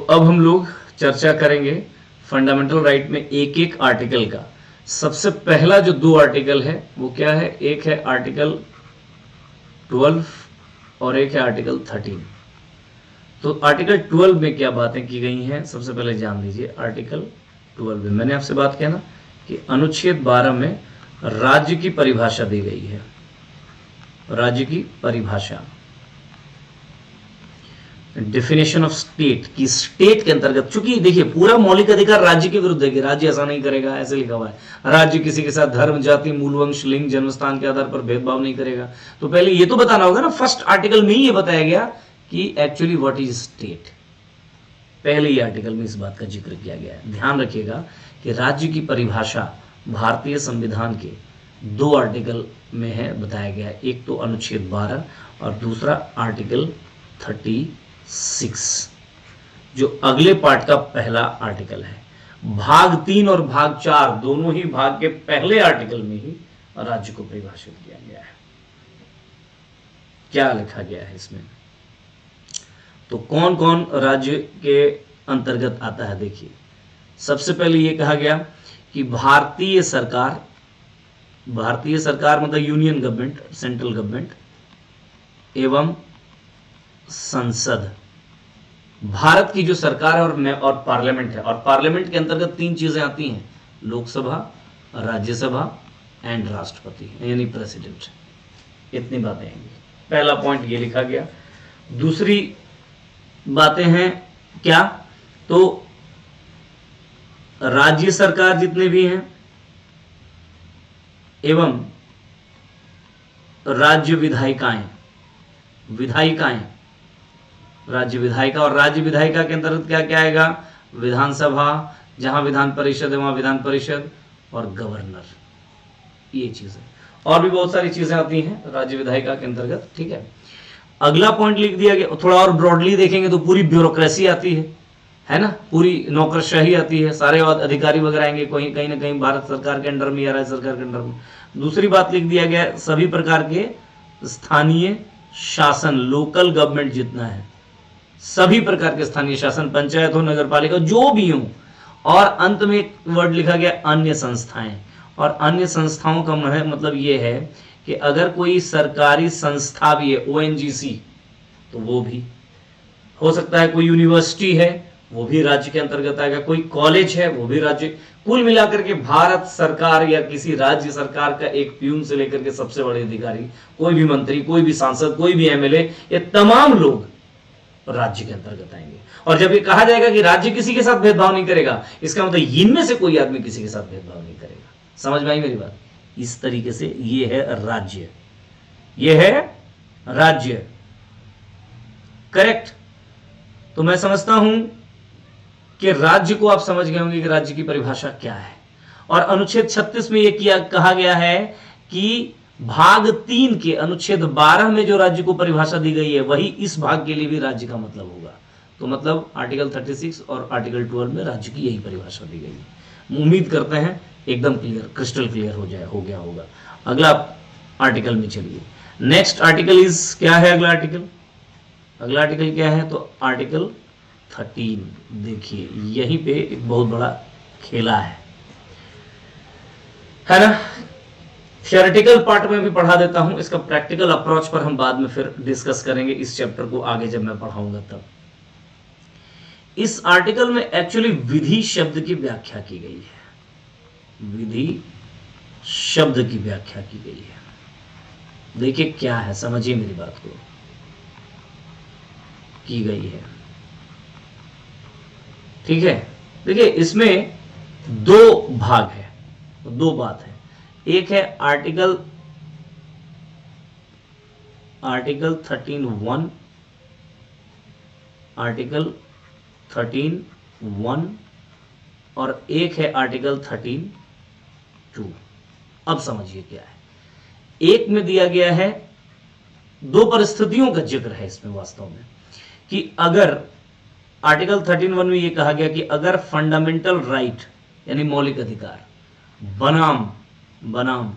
अब हम लोग चर्चा करेंगे फंडामेंटल राइट में एक एक आर्टिकल का। सबसे पहला जो दो आर्टिकल है वो क्या है, एक है आर्टिकल 12 और एक है आर्टिकल 13। तो आर्टिकल 12 में क्या बातें की गई हैं सबसे पहले जान लीजिए। आर्टिकल 12 में मैंने आपसे बात किया ना कि अनुच्छेद 12 में राज्य की परिभाषा दी गई है। राज्य की परिभाषा, डेफिनेशन ऑफ स्टेट की, स्टेट के अंतर्गत, चूंकि देखिए पूरा मौलिक अधिकार राज्य के विरुद्ध है कि राज्य ऐसा नहीं करेगा, ऐसे लिखा हुआ है। राज्य किसी के साथ धर्म, जाति, मूलवंश, लिंग, जन्मस्थान के आधार पर भेदभाव नहीं करेगा। तो पहले ये तो बताना होगा ना, फर्स्ट आर्टिकल में ही ये बताया गया कि एक्चुअली व्हाट इज स्टेट। पहले ही आर्टिकल में इस बात का जिक्र किया गया है। ध्यान रखिएगा कि राज्य की परिभाषा भारतीय संविधान के दो आर्टिकल में है, बताया गया है। एक तो अनुच्छेद 12 और दूसरा आर्टिकल 36, जो अगले पार्ट का पहला आर्टिकल है। भाग 3 और भाग 4 दोनों ही भाग के पहले आर्टिकल में ही राज्य को परिभाषित किया गया है। क्या लिखा गया है इसमें, तो कौन कौन राज्य के अंतर्गत आता है देखिए। सबसे पहले यह कहा गया कि भारतीय सरकार मतलब यूनियन गवर्नमेंट, सेंट्रल गवर्नमेंट एवं संसद, भारत की जो सरकार है और पार्लियामेंट है। और पार्लियामेंट के अंतर्गत 3 चीजें आती हैं, लोकसभा, राज्यसभा एंड राष्ट्रपति यानी प्रेसिडेंट। इतनी बातें आएंगी। पहला पॉइंट ये लिखा गया। दूसरी बातें हैं क्या, तो राज्य सरकार जितने भी हैं एवं राज्य विधायिकाएं, राज्य विधायिका, और राज्य विधायिका के अंतर्गत क्या क्या आएगा, विधानसभा, जहां विधान परिषद है वहां विधान परिषद, और गवर्नर। ये चीजें और भी बहुत सारी चीजें आती हैं राज्य विधायिका के अंतर्गत। ठीक है, अगला पॉइंट लिख दिया गया। थोड़ा और ब्रॉडली देखेंगे तो पूरी ब्यूरोक्रेसी आती है ना, पूरी नौकरशाही आती है, सारे अधिकारी वगैरह आएंगे कहीं ना कहीं भारत सरकार के अंडर में या राज्य सरकार के अंडर में। दूसरी बात लिख दिया गया, सभी प्रकार के स्थानीय शासन, लोकल गवर्नमेंट जितना है, सभी प्रकार के स्थानीय शासन, पंचायत हो, नगर पालिका, जो भी हो। और अंत में एक वर्ड लिखा गया अन्य संस्थाएं। और अन्य संस्थाओं का मतलब ये है कि अगर कोई सरकारी संस्था भी है, ONGC, तो वो भी हो सकता है। कोई यूनिवर्सिटी है वो भी राज्य के अंतर्गत आएगा, कोई कॉलेज है वो भी राज्य। कुल मिलाकर के भारत सरकार या किसी राज्य सरकार का एक प्यून से लेकर के सबसे बड़े अधिकारी, कोई भी मंत्री, कोई भी सांसद, कोई भी MLA, ये तमाम लोग राज्य के अंतर्गत आएंगे। और जब ये कहा जाएगा कि राज्य किसी के साथ भेदभाव नहीं करेगा, इसका मतलब इनमें से कोई आदमी किसी के साथ भेदभाव नहीं करेगा। समझ में आई मेरी बात? इस तरीके से ये है राज्य, ये है राज्य। करेक्ट। तो मैं समझता हूं कि राज्य को आप समझ गए होंगे कि राज्य की परिभाषा क्या है। और अनुच्छेद 36 में यह कहा गया है कि भाग 3 के अनुच्छेद 12 में जो राज्य को परिभाषा दी गई है वही इस भाग के लिए भी राज्य का मतलब होगा। तो मतलब आर्टिकल 36 और आर्टिकल 12 में राज्य की यही परिभाषा दी गई है। उम्मीद करते हैं एकदम क्लियर, क्रिस्टल क्लियर हो गया होगा। अगला आर्टिकल में चलिए। नेक्स्ट आर्टिकल इज क्या है, अगला आर्टिकल क्या है, तो आर्टिकल 13। देखिए यहीं पे एक बहुत बड़ा खेला है ना। थियोरेटिकल पार्ट में भी पढ़ा देता हूं, इसका प्रैक्टिकल अप्रोच पर हम बाद में फिर डिस्कस करेंगे इस चैप्टर को आगे जब मैं पढ़ाऊंगा तब। इस आर्टिकल में एक्चुअली विधि शब्द की व्याख्या की गई है। विधि शब्द की व्याख्या की गई है। देखिए क्या है, समझिए मेरी बात को, की गई है। ठीक है, देखिए इसमें 2 भाग है, 2 बात है। एक है आर्टिकल 13(1), आर्टिकल 13(1) और एक है आर्टिकल 13(2). अब समझिए क्या है। एक में दिया गया है, 2 परिस्थितियों का जिक्र है इसमें वास्तव में, कि अगर आर्टिकल 13(1) में यह कहा गया कि अगर फंडामेंटल राइट यानी मौलिक अधिकार बनाम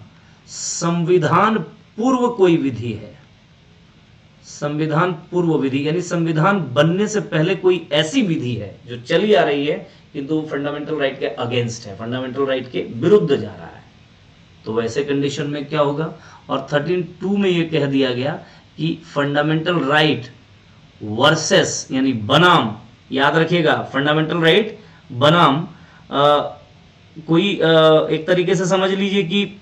संविधान पूर्व कोई विधि है, संविधान पूर्व विधि यानी संविधान बनने से पहले कोई ऐसी विधि है जो चली आ रही है किंतु फंडामेंटल राइट के अगेंस्ट है, फंडामेंटल राइट के विरुद्ध जा रहा है, तो वैसे कंडीशन में क्या होगा। और 13(2) में ये कह दिया गया कि फंडामेंटल राइट वर्सेस यानी बनाम, याद रखिएगा फंडामेंटल राइट बनाम कोई एक तरीके से समझ लीजिए कि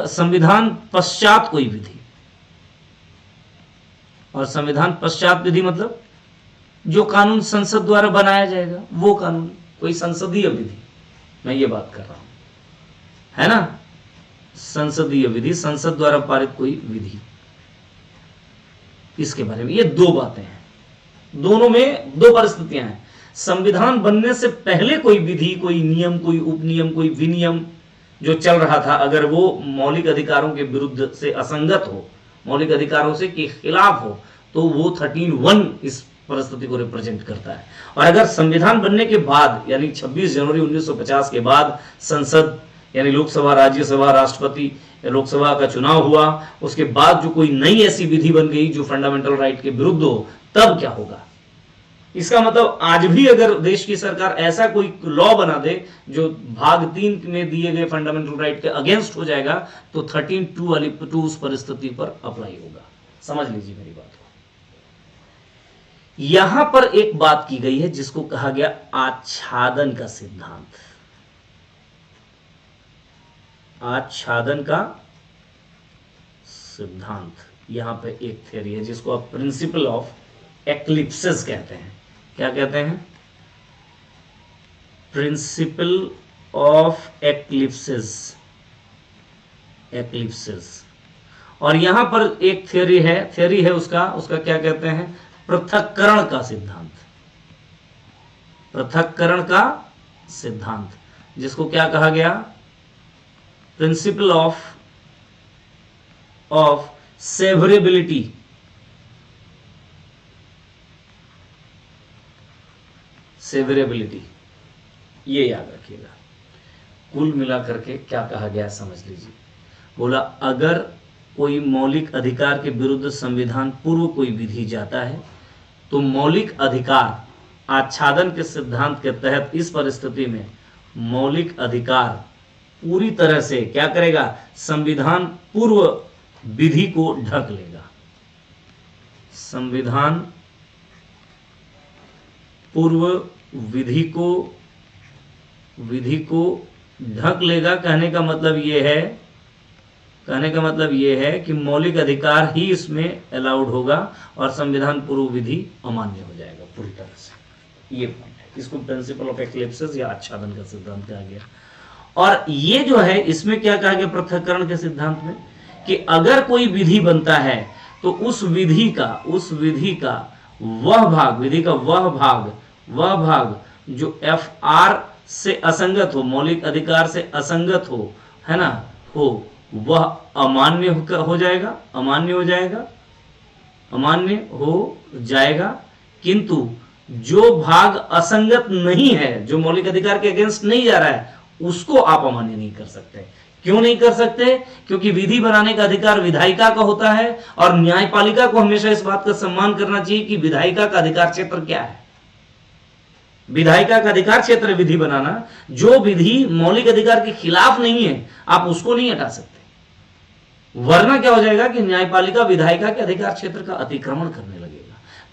संविधान पश्चात कोई विधि, और संविधान पश्चात विधि मतलब जो कानून संसद द्वारा बनाया जाएगा वो कानून, कोई संसदीय विधि, मैं ये बात कर रहा हूं, है ना, संसदीय विधि, संसद द्वारा पारित कोई विधि, इसके बारे में ये दो बातें हैं, दोनों में दो परिस्थितियां हैं। संविधान बनने से पहले कोई विधि, कोई नियम, कोई उपनियम, कोई विनियम जो चल रहा था, अगर वो मौलिक अधिकारों के विरुद्ध से असंगत हो, मौलिक अधिकारों से के खिलाफ हो, तो वो 13(1) इस परिस्थिति को रिप्रेजेंट करता है। और अगर संविधान बनने के बाद यानी 26 जनवरी 1950 के बाद संसद यानी लोकसभा, राज्यसभा, राष्ट्रपति, लोकसभा का चुनाव हुआ, उसके बाद जो कोई नई ऐसी विधि बन गई जो फंडामेंटल राइट के विरुद्ध हो, तब क्या होगा। इसका मतलब आज भी अगर देश की सरकार ऐसा कोई लॉ बना दे जो भाग 3 में दिए गए फंडामेंटल राइट के अगेंस्ट हो जाएगा, तो 13(2) वाली उस परिस्थिति पर अप्लाई होगा। समझ लीजिए मेरी बात को। यहां पर एक बात की गई है जिसको कहा गया आच्छादन का सिद्धांत। आच्छादन का सिद्धांत, यहां पे एक थ्योरी है जिसको आप प्रिंसिपल ऑफ एक्लिप्सेस कहते हैं। क्या कहते हैं? Principle of eclipses, eclipses. और यहां पर एक थ्योरी है उसका क्या कहते हैं? पृथक्करण का सिद्धांत। पृथक्करण का सिद्धांत, जिसको क्या कहा गया? Principle of severability. सेवरेबिलिटी, ये याद रखिएगा। कुल मिलाकर के क्या कहा गया समझ लीजिए। बोला अगर कोई मौलिक अधिकार के विरुद्ध संविधान पूर्व कोई विधि जाता है तो मौलिक अधिकार आच्छादन के सिद्धांत के तहत इस परिस्थिति में मौलिक अधिकार पूरी तरह से क्या करेगा? संविधान पूर्व विधि को ढक लेगा। संविधान पूर्व विधि को ढक लेगा। कहने का मतलब यह है कि मौलिक अधिकार ही इसमें अलाउड होगा और संविधान पूर्व विधि अमान्य हो जाएगा पूरी तरह से। ये पॉइंट है, इसको प्रिंसिपल ऑफ एक्लिप्सेस या आच्छादन का सिद्धांत कहा गया। और ये जो है इसमें क्या कहा गया पृथक्करण के सिद्धांत में, कि अगर कोई विधि बनता है तो उस विधि का वह भाग जो FR से असंगत हो, मौलिक अधिकार से असंगत हो, है ना, वह अमान्य हो जाएगा। किंतु जो भाग असंगत नहीं है, जो मौलिक अधिकार के अगेंस्ट नहीं जा रहा है, उसको आप अमान्य नहीं कर सकते। क्यों नहीं कर सकते? क्योंकि विधि बनाने का अधिकार विधायिका का होता है और न्यायपालिका को हमेशा इस बात का सम्मान करना चाहिए कि विधायिका का अधिकार क्षेत्र क्या है। विधायिका का अधिकार क्षेत्र विधि बनाना। जो विधि मौलिक अधिकार के खिलाफ नहीं है आप उसको नहीं हटा सकते, वरना क्या हो जाएगा कि न्यायपालिका विधायिका के अधिकार क्षेत्र का अतिक्रमण करने लगेगा।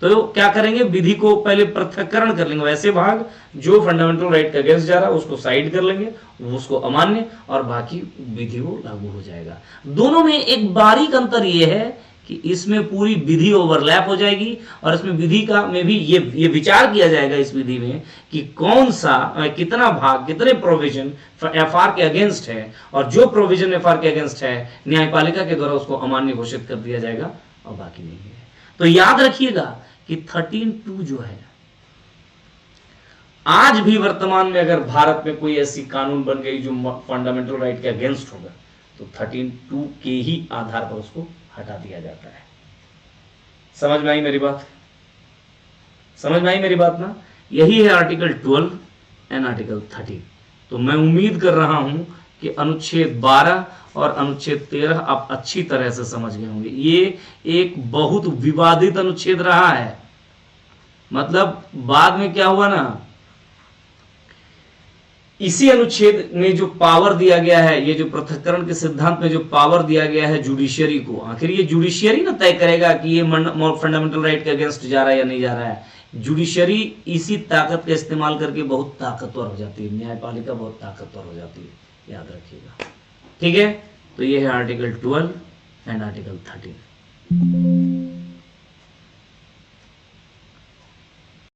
तो क्या करेंगे? विधि को पहले पृथक्करण कर लेंगे। वैसे भाग जो फंडामेंटल राइट के अगेंस्ट जा रहा है उसको साइड कर लेंगे, उसको अमान्य, और बाकी विधि वो लागू हो जाएगा। दोनों में एक बारीक अंतर यह है कि इसमें पूरी विधि ओवरलैप हो जाएगी और इसमें विधि का में भी ये विचार किया जाएगा इस विधि में कि कौन सा कितना भाग, कितने प्रोविजन FR के अगेंस्ट है, और जो प्रोविजन FR के अगेंस्ट है न्यायपालिका के द्वारा उसको अमान्य घोषित कर दिया जाएगा और बाकी नहीं है। तो याद रखिएगा कि 13(2) जो है, आज भी वर्तमान में अगर भारत में कोई ऐसी कानून बन गई जो फंडामेंटल राइट के अगेंस्ट होगा तो 13(2) के ही आधार पर उसको हटा दिया जाता है। समझ में आई मेरी बात ना? यही है आर्टिकल 12 एंड आर्टिकल 13। तो मैं उम्मीद कर रहा हूं कि अनुच्छेद 12 और अनुच्छेद 13 आप अच्छी तरह से समझ गए होंगे। ये एक बहुत विवादित अनुच्छेद रहा है। मतलब बाद में क्या हुआ ना, इसी अनुच्छेद में जो पावर दिया गया है, ये जो पृथक्करण के सिद्धांत में जो पावर दिया गया है जुडिशियरी को, आखिर ये जुडिशियरी ना तय करेगा कि ये फंडामेंटल राइट के अगेंस्ट जा रहा है या नहीं जा रहा है। जुडिशियरी इसी ताकत का इस्तेमाल करके बहुत ताकतवर हो जाती है, न्यायपालिका बहुत ताकतवर हो जाती है, याद रखिएगा। ठीक है, तो ये है आर्टिकल 12 एंड आर्टिकल 13।